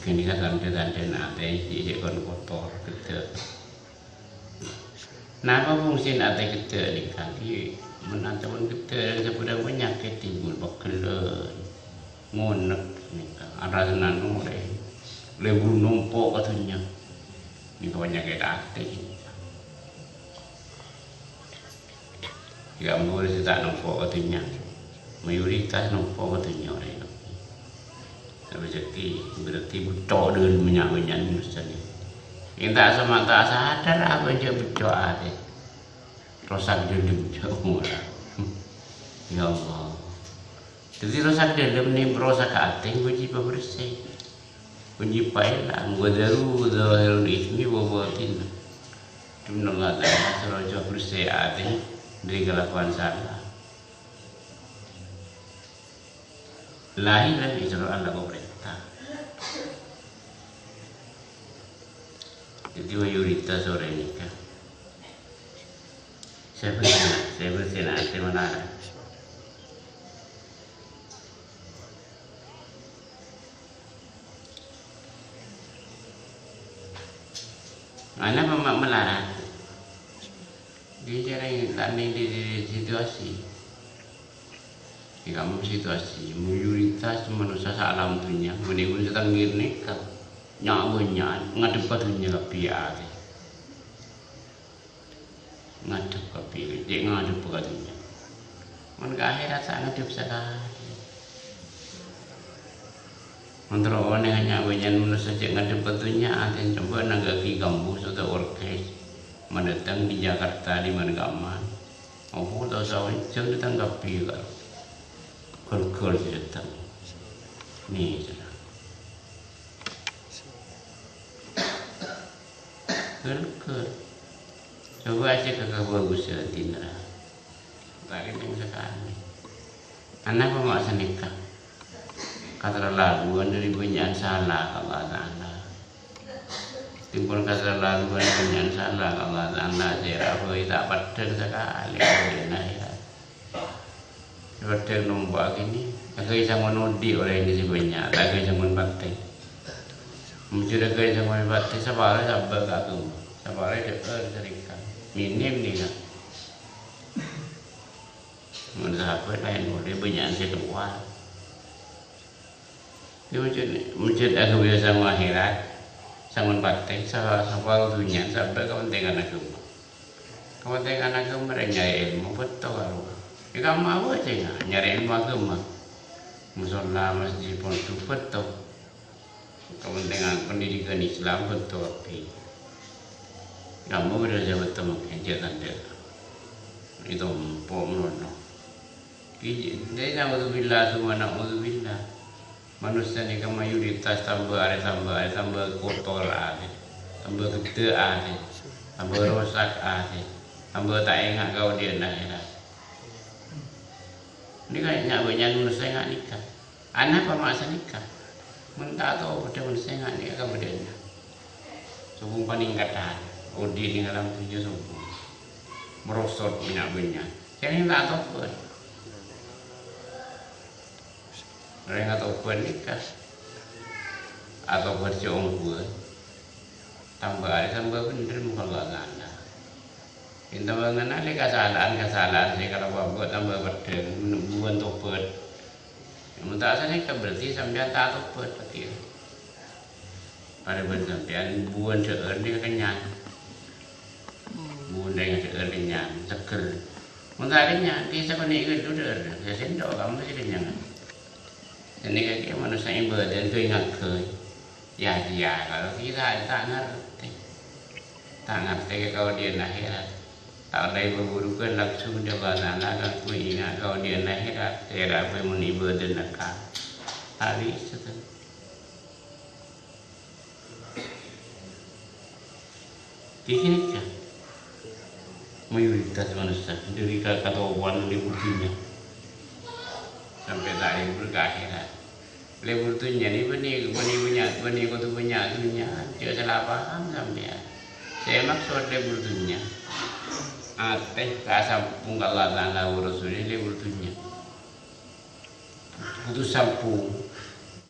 Kini kan tante-tante nate jadi kon kotor gitu. Napa fungsi nate gitu di kaki menantaman gitu sebudah penyakit timbul bakelen ngonek nih ada senang mulai lebur numpuk katanya ini penyakit hati. Tidak boleh kita numpuk katanya mayoritas numpuk katanya orang. Berarti butuh dengan minyak-minyak misalnya. Yang tak semata sadar apa aja butuh ada. Rosak dalam jauh ya Allah. Jadi rosak dalam ni rosak hati, kunci bersih. Kunci payah, wadaru zahirul ismi wa batin. Inna Allah ta'ala roja bersih hati dari kelakuan salah. Lahir dari jalur Allah pemerintah. Jadi mayoritas sore ini kan. Saya bersih nanti mana? Mana mama melarang? Dia jarang landing di situasi. Kamu situasi mayoritas manusia alam dunia menimbun sedang ngirnika nyawanya ngadep ke dunia kebiar ngadep kebiar dia ngadep ke dunia mereka akhirat sangat ngadep sekali mentera orang yang nyawanya manusia ngadep ke dunia ada yang coba nagaki kamu sudah orkes mendatang di Jakarta di Mangaman aku tahu sahaja jauh datang kebiar kol datang nih sudah kol coba aja kakak bagus ya Tindra lagi yang sekali anak pemaksa nikah kata laluan dari banyak salah Allah Ta'ala timbul kata laluan banyak salah Allah Ta'ala saya apa tak padang sekali ya seperti nombak ini, agak isang menudi orang ini sebanyak, agak isang menbatik. Mencuri agak isang menbatik, sabarnya sabar kagum, sabarnya serikan, minim nih kan. Menurut apa lain boleh banyak sesuatu. Dia mencuri agak biasa akhirat, sang menbatik, sabar dunia, sabar kepentingan agama. Kepentingan agama mereka ilmu betul kalau. Kamu apa aja nyari ilmu agama musola masjid pun itu betul kepentingan pendidikan Islam betul tapi kamu berada betul mengajarkan dia itu empuk melono ini na'udzubillah semua na'udzubillah manusia ni kan mayoritas tambah kotor ada tambah gede ada tambah rosak ada tambah tak ingat kau dia nak ini kayaknya banyak manusia nggak nikah. Anak pemaksa nikah. Mentah tahu pada manusia nggak nikah kemudiannya. Subuh peningkatan. Odi di dalam 7 subuh. Merosot banyak. Saya nggak tahu pun. Mereka nggak tahu pun nikah. Atau berjongkul. Tambah bener muka Kita mengenali kesalahan saya kalau buat tambah berdeng buan topet. Yang tak saya berarti sampai tak topet betul. Pada sampean buan seer dia kenyang. Buan dengan seer kenyang, seger. Mentah kenyang, kita penik itu dah. Saya sendok kamu sih kenyang. Jadi kayak manusia yang berdan tu ingat ke. Ya kalau kita tak ngerti kalau dia akhirat. Tak ada berburukan langsung dia bahana kan ku ingat kau dia akhirat saya apa meniba dan nakal hari itu di sini kan mayoritas manusia dari kata wan libur dunia sampai tak libur ke akhirat libur dunia ni benih kau tu banyak dunia dia salah paham sampai saya maksud libur dunia ateh kasampung Allah Ta'ala wa Rasulih li bertunya putus sampung